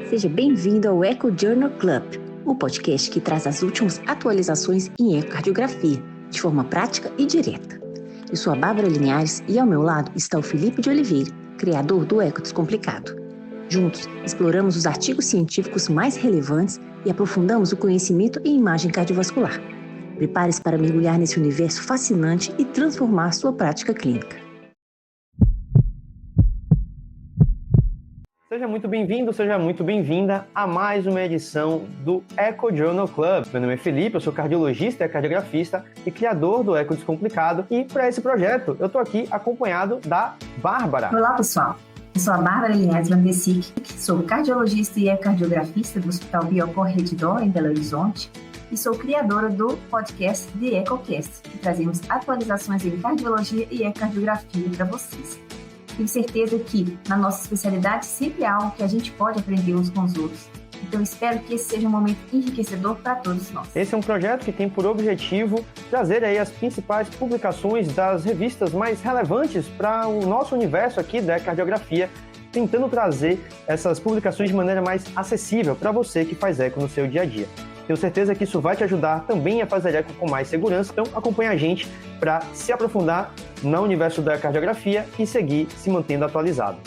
Seja bem-vindo ao Echo Journal Club, o podcast que traz as últimas atualizações em ecocardiografia, de forma prática e direta. Eu sou a Bárbara Linhares e ao meu lado está o Felipe de Oliveira, criador do Eco Descomplicado. Juntos, exploramos os artigos científicos mais relevantes e aprofundamos o conhecimento em imagem cardiovascular. Prepare-se para mergulhar nesse universo fascinante e transformar sua prática clínica. Seja muito bem-vindo, seja muito bem-vinda a mais uma edição do Echo Journal Club. Meu nome é Felipe, eu sou cardiologista e cardiografista e criador do Eco Descomplicado. E para esse projeto, eu estou aqui acompanhado da Bárbara. Olá, pessoal. Eu sou a Bárbara Linhares Landesic, sou cardiologista e ecocardiografista do Hospital Biocor Redditor, em Belo Horizonte, e sou criadora do podcast The EcoCast, que trazemos atualizações em cardiologia e ecocardiografia para vocês. Tenho certeza que, na nossa especialidade, sempre há algo que a gente pode aprender uns com os outros. Então, espero que esse seja um momento enriquecedor para todos nós. Esse é um projeto que tem por objetivo trazer aí as principais publicações das revistas mais relevantes para o nosso universo aqui da cardiografia, tentando trazer essas publicações de maneira mais acessível para você que faz eco no seu dia a dia. Tenho certeza que isso vai te ajudar também a fazer eco com mais segurança, então acompanha a gente para se aprofundar no universo da cardiografia e seguir se mantendo atualizado.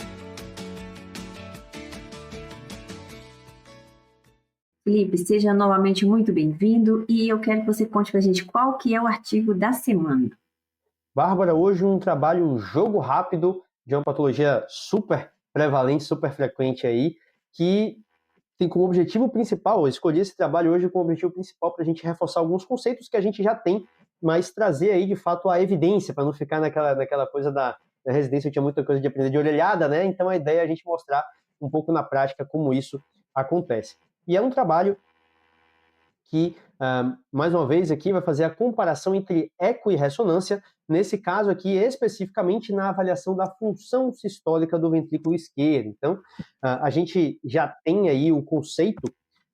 Felipe, seja novamente muito bem-vindo e eu quero que você conte para a gente qual que é o artigo da semana. Bárbara, hoje um trabalho jogo rápido de uma patologia super prevalente, super frequente aí, que tem como objetivo principal, eu escolhi esse trabalho hoje como objetivo principal para a gente reforçar alguns conceitos que a gente já tem, mas trazer aí de fato a evidência, para não ficar naquela coisa da residência, eu tinha muita coisa de aprender de orelhada, né? Então a ideia é a gente mostrar um pouco na prática como isso acontece. E é um trabalho que, mais uma vez aqui, vai fazer a comparação entre eco e ressonância, nesse caso aqui, especificamente na avaliação da função sistólica do ventrículo esquerdo. Então, a gente já tem aí o conceito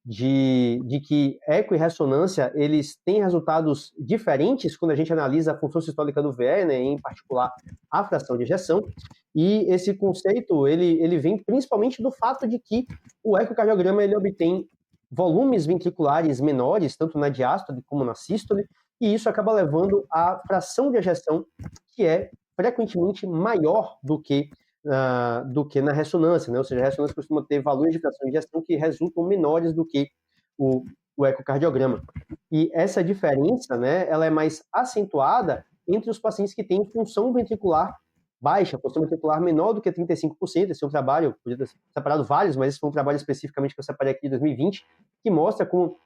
de que eco e ressonância, eles têm resultados diferentes quando a gente analisa a função sistólica do VE, né, em particular a fração de ejeção, e esse conceito, ele vem principalmente do fato de que o ecocardiograma, ele obtém volumes ventriculares menores, tanto na diástole como na sístole, e isso acaba levando à fração de ejeção, que é frequentemente maior do que na ressonância, né? Ou seja, a ressonância costuma ter valores de fração de ejeção que resultam menores do que o ecocardiograma. E essa diferença, né, ela é mais acentuada entre os pacientes que têm função ventricular baixa, função ventricular menor do que 35%. Esse é um trabalho, podia ter separado vários, mas esse foi um trabalho especificamente que eu separei aqui de 2020, que mostra como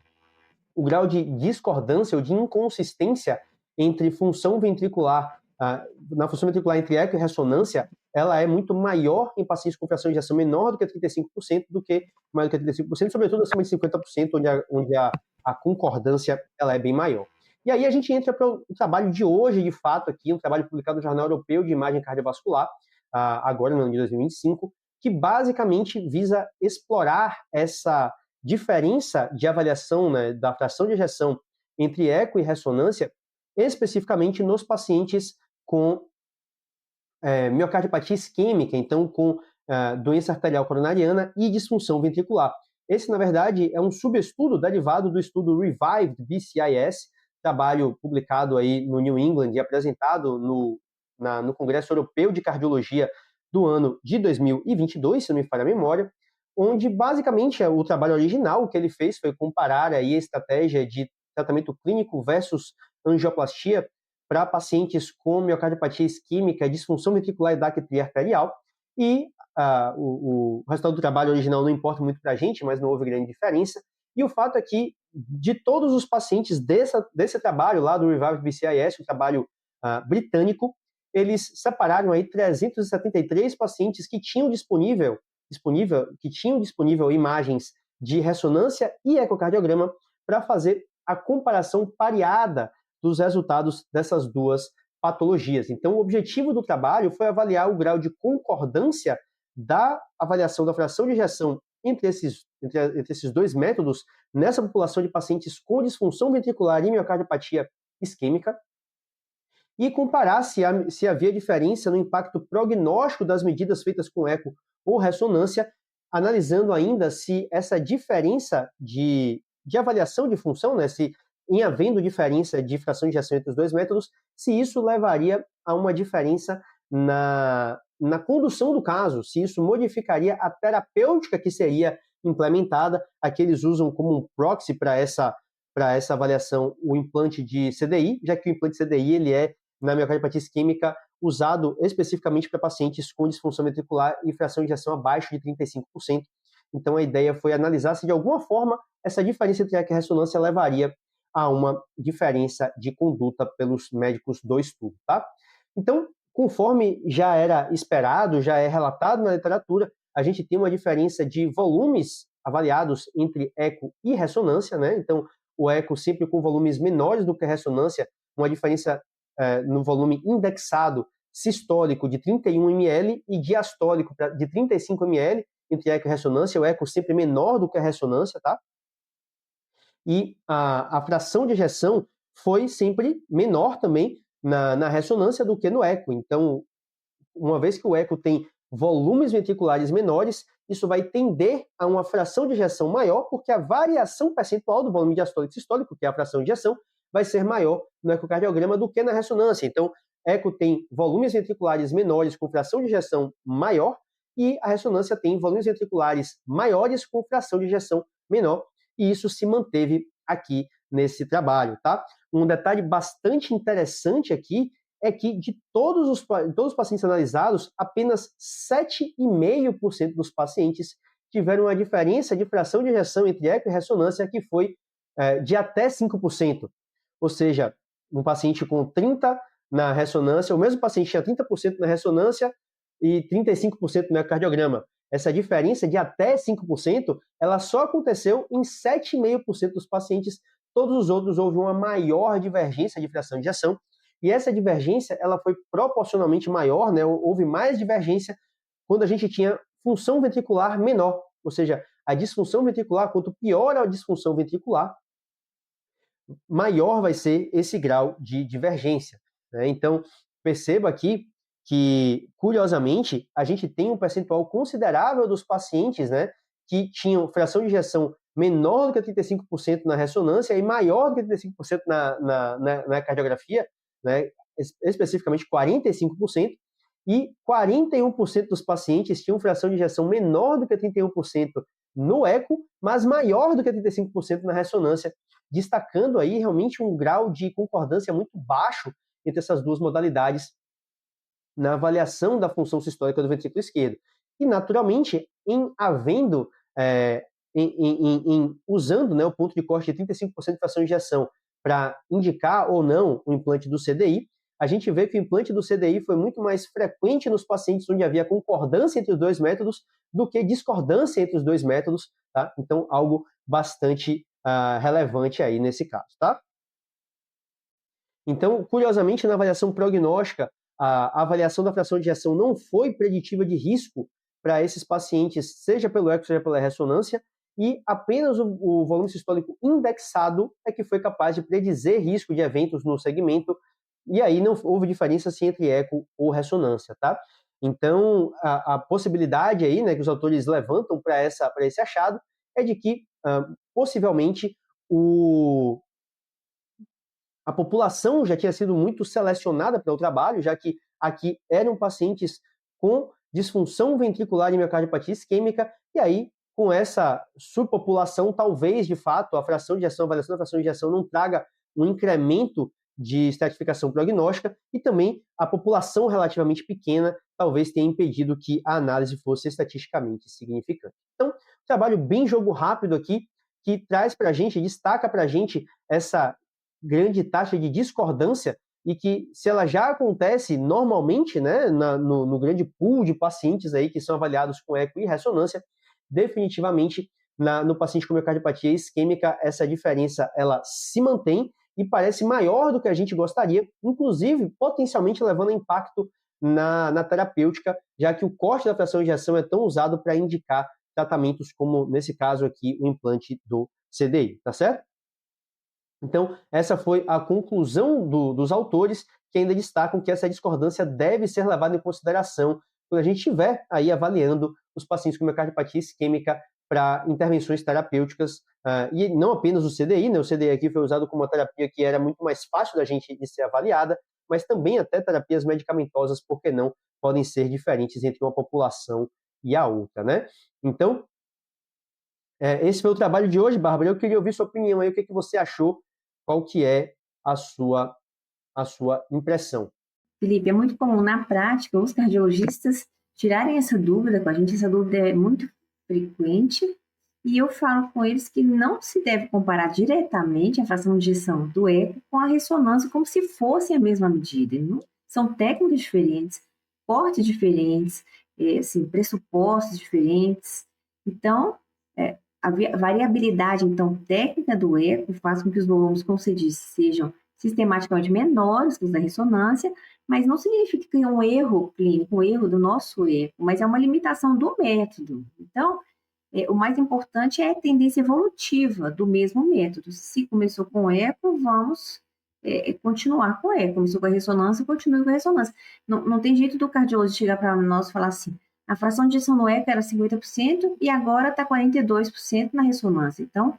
o grau de discordância ou de inconsistência entre função ventricular, na função ventricular entre eco e ressonância, ela é muito maior em pacientes com fração de ejeção menor do que 35% do que maior do que 35%, sobretudo acima de 50%, onde a concordância ela é bem maior. E aí a gente entra para o trabalho de hoje, de fato, aqui, um trabalho publicado no Jornal Europeu de Imagem Cardiovascular, agora no ano de 2025, que basicamente visa explorar essa diferença de avaliação, né, da fração de ejeção entre eco e ressonância, especificamente nos pacientes com miocardiopatia isquêmica, então com doença arterial coronariana e disfunção ventricular. Esse, na verdade, é um subestudo derivado do estudo Revived BCIS, trabalho publicado aí no New England e apresentado no Congresso Europeu de Cardiologia do ano de 2022, se não me falha a memória, onde basicamente o trabalho original que ele fez foi comparar aí a estratégia de tratamento clínico versus angioplastia para pacientes com miocardiopatia isquêmica, disfunção ventricular e daquetria arterial, e o resultado do trabalho original não importa muito para a gente, mas não houve grande diferença. E o fato é que, de todos os pacientes desse trabalho lá do Revive BCIS, o trabalho britânico, eles separaram aí 373 pacientes que tinham disponível imagens de ressonância e ecocardiograma para fazer a comparação pareada dos resultados dessas duas patologias. Então, o objetivo do trabalho foi avaliar o grau de concordância da avaliação da fração de ejeção entre esses dois métodos nessa população de pacientes com disfunção ventricular e miocardiopatia isquêmica. e comparar se havia diferença no impacto prognóstico das medidas feitas com eco ou ressonância, analisando ainda se essa diferença de avaliação de função, né, se em havendo diferença de fração de ejeção entre os dois métodos, se isso levaria a uma diferença na condução do caso, se isso modificaria a terapêutica que seria implementada. Aqui eles usam como um proxy para essa avaliação o implante de CDI, já que o implante de CDI ele é, na miocardiopatia isquêmica, usado especificamente para pacientes com disfunção ventricular e fração de ejeção abaixo de 35%. Então a ideia foi analisar se de alguma forma essa diferença entre eco e ressonância levaria a uma diferença de conduta pelos médicos do estudo, tá? Então, conforme já era esperado, já é relatado na literatura, a gente tem uma diferença de volumes avaliados entre eco e ressonância, né? Então, o eco sempre com volumes menores do que a ressonância, uma diferença no volume indexado sistólico de 31 ml e diastólico de 35 ml entre eco e ressonância, o eco sempre menor do que a ressonância, tá? E a fração de ejeção foi sempre menor também na ressonância do que no eco. Então, uma vez que o eco tem volumes ventriculares menores, isso vai tender a uma fração de ejeção maior, porque a variação percentual do volume diastólico e sistólico, que é a fração de ejeção, vai ser maior no ecocardiograma do que na ressonância. Então, eco tem volumes ventriculares menores com fração de ejeção maior e a ressonância tem volumes ventriculares maiores com fração de ejeção menor, e isso se manteve aqui nesse trabalho, tá? Um detalhe bastante interessante aqui é que de todos os pacientes analisados, apenas 7,5% dos pacientes tiveram uma diferença de fração de ejeção entre eco e ressonância que foi de até 5%. Ou seja, um paciente com 30% na ressonância, o mesmo paciente tinha 30% na ressonância e 35% no ecocardiograma. Essa diferença de até 5%, ela só aconteceu em 7,5% dos pacientes. Todos os outros houve uma maior divergência de fração de ejeção. E essa divergência ela foi proporcionalmente maior, né? Houve mais divergência quando a gente tinha função ventricular menor. Ou seja, a disfunção ventricular, quanto pior a disfunção ventricular, maior vai ser esse grau de divergência, né? Então, perceba aqui que, curiosamente, a gente tem um percentual considerável dos pacientes, né, que tinham fração de ejeção menor do que 35% na ressonância e maior do que 35% na cardiografia, né, especificamente 45%, e 41% dos pacientes tinham fração de ejeção menor do que 31% no eco, mas maior do que 35% na ressonância, destacando aí realmente um grau de concordância muito baixo entre essas duas modalidades na avaliação da função sistólica do ventrículo esquerdo. E, naturalmente, usando, né, o ponto de corte de 35% de fração de ejeção para indicar ou não o implante do CDI, a gente vê que o implante do CDI foi muito mais frequente nos pacientes onde havia concordância entre os dois métodos do que discordância entre os dois métodos, tá? Então, algo bastante relevante aí nesse caso, tá? Então, curiosamente, na avaliação prognóstica, a avaliação da fração de ejeção não foi preditiva de risco para esses pacientes, seja pelo eco, seja pela ressonância, e apenas o volume sistólico indexado é que foi capaz de predizer risco de eventos no segmento, e aí não houve diferença assim, entre eco ou ressonância, tá? Então, a possibilidade aí, né, que os autores levantam para esse achado é de que, possivelmente, a população já tinha sido muito selecionada para o trabalho, já que aqui eram pacientes com disfunção ventricular e miocardiopatia isquêmica, e aí, com essa subpopulação, talvez, de fato, a avaliação da fração de ejeção não traga um incremento de estratificação prognóstica, e também a população relativamente pequena talvez tenha impedido que a análise fosse estatisticamente significante. Então, trabalho bem jogo rápido aqui, que traz para a gente, destaca para a gente essa grande taxa de discordância e que, se ela já acontece normalmente, né, no grande pool de pacientes aí que são avaliados com eco e ressonância, definitivamente no paciente com miocardiopatia isquêmica essa diferença ela se mantém e parece maior do que a gente gostaria, inclusive potencialmente levando a impacto na terapêutica, já que o corte da fração de ejeção é tão usado para indicar tratamentos como, nesse caso aqui, o implante do CDI, tá certo? Então, essa foi a conclusão dos autores, que ainda destacam que essa discordância deve ser levada em consideração quando a gente estiver aí avaliando os pacientes com miocardiopatia isquêmica para intervenções terapêuticas, e não apenas o CDI, né? O CDI aqui foi usado como uma terapia que era muito mais fácil da gente de ser avaliada, mas também até terapias medicamentosas, por que não, podem ser diferentes entre uma população e a outra, né? Então, esse foi o trabalho de hoje, Bárbara. Eu queria ouvir sua opinião aí, o que você achou, qual que é a sua impressão. Felipe, é muito comum na prática os cardiologistas tirarem essa dúvida com a gente, essa dúvida é muito frequente, e eu falo com eles que não se deve comparar diretamente a fração de ejeção do eco com a ressonância como se fossem a mesma medida. Não? São técnicas diferentes, portes diferentes, assim, pressupostos diferentes. Então, a variabilidade então, técnica do eco faz com que os volumes, como você disse, sejam sistematicamente menores que os da ressonância, mas não significa que é um erro clínico, um erro do nosso eco, mas é uma limitação do método. Então, o mais importante é a tendência evolutiva do mesmo método. Se começou com eco, vamos continuar com eco. Começou com a ressonância, continue com a ressonância. Não tem jeito do cardiologista chegar para nós e falar assim, a fração de ejeção no eco era 50% e agora está 42% na ressonância. Então,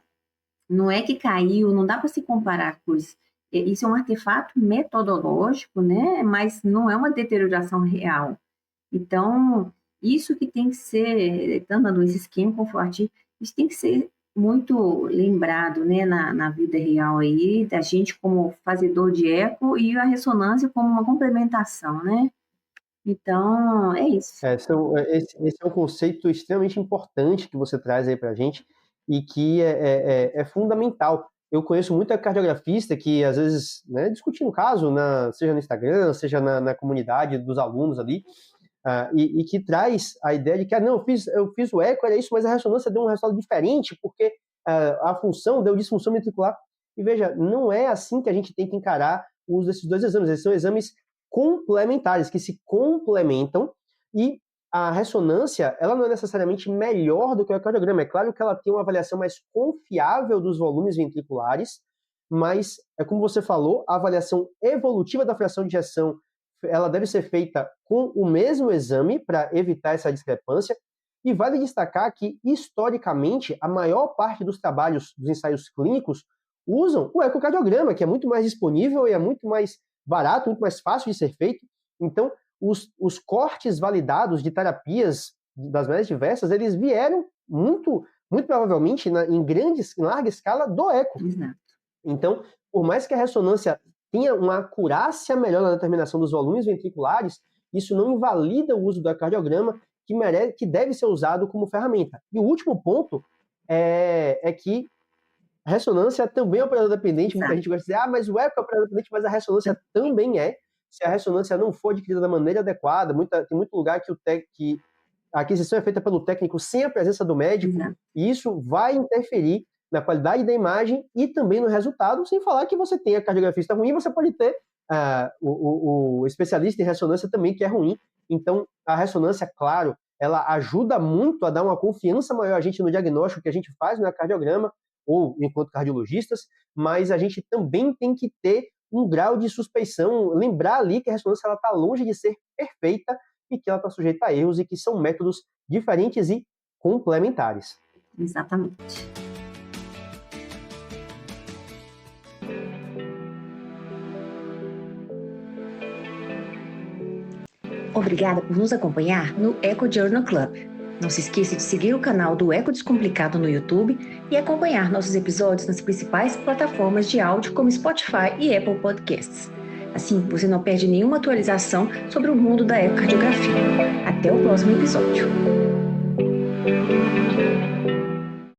não é que caiu, não dá para se comparar coisas. Isso é um artefato metodológico, né? Mas não é uma deterioração real. Então, isso que tem que ser, tanto na doença isquêmica como forte, isso tem que ser muito lembrado, né, na vida real aí, da gente como fazedor de eco e a ressonância como uma complementação, né? Então, é isso. Esse é um conceito extremamente importante que você traz aí para a gente e que é fundamental. Eu conheço muita cardiografista que, às vezes, né, discutindo o caso, seja no Instagram, seja na comunidade dos alunos ali, e que traz a ideia de que, não, eu fiz o eco, era isso, mas a ressonância deu um resultado diferente, porque a função deu disfunção ventricular. E veja, não é assim que a gente tem que encarar o uso desses dois exames. Eles são exames complementares, que se complementam, e a ressonância, ela não é necessariamente melhor do que o ecocardiograma. É claro que ela tem uma avaliação mais confiável dos volumes ventriculares, mas, como você falou, a avaliação evolutiva da fração de ejeção, ela deve ser feita com o mesmo exame para evitar essa discrepância, e vale destacar que, historicamente, a maior parte dos trabalhos, dos ensaios clínicos, usam o ecocardiograma, que é muito mais disponível e é muito mais barato, muito mais fácil de ser feito. Então, os cortes validados de terapias das mais diversas, eles vieram muito provavelmente em larga escala do eco. Exato. Então, por mais que a ressonância tenha uma acurácia melhor na determinação dos volumes ventriculares, isso não invalida o uso do ecocardiograma, que deve ser usado como ferramenta. E o último ponto é que a ressonância também é operador dependente. Muita gente gosta de dizer, mas o eco é operador dependente, mas a ressonância também é. Se a ressonância não for adquirida da maneira adequada, tem muito lugar que a aquisição é feita pelo técnico sem a presença do médico, e isso vai interferir na qualidade da imagem e também no resultado, sem falar que você tem a cardiografista ruim, você pode ter o especialista em ressonância também, que é ruim. Então, a ressonância, claro, ela ajuda muito a dar uma confiança maior a gente no diagnóstico que a gente faz no ecocardiograma, ou enquanto cardiologistas, mas a gente também tem que ter um grau de suspeição, lembrar ali que a ressonância está longe de ser perfeita e que ela está sujeita a erros e que são métodos diferentes e complementares. Exatamente. Obrigada por nos acompanhar no Eco Journal Club. Não se esqueça de seguir o canal do Eco Descomplicado no YouTube e acompanhar nossos episódios nas principais plataformas de áudio como Spotify e Apple Podcasts. Assim, você não perde nenhuma atualização sobre o mundo da ecocardiografia. Até o próximo episódio.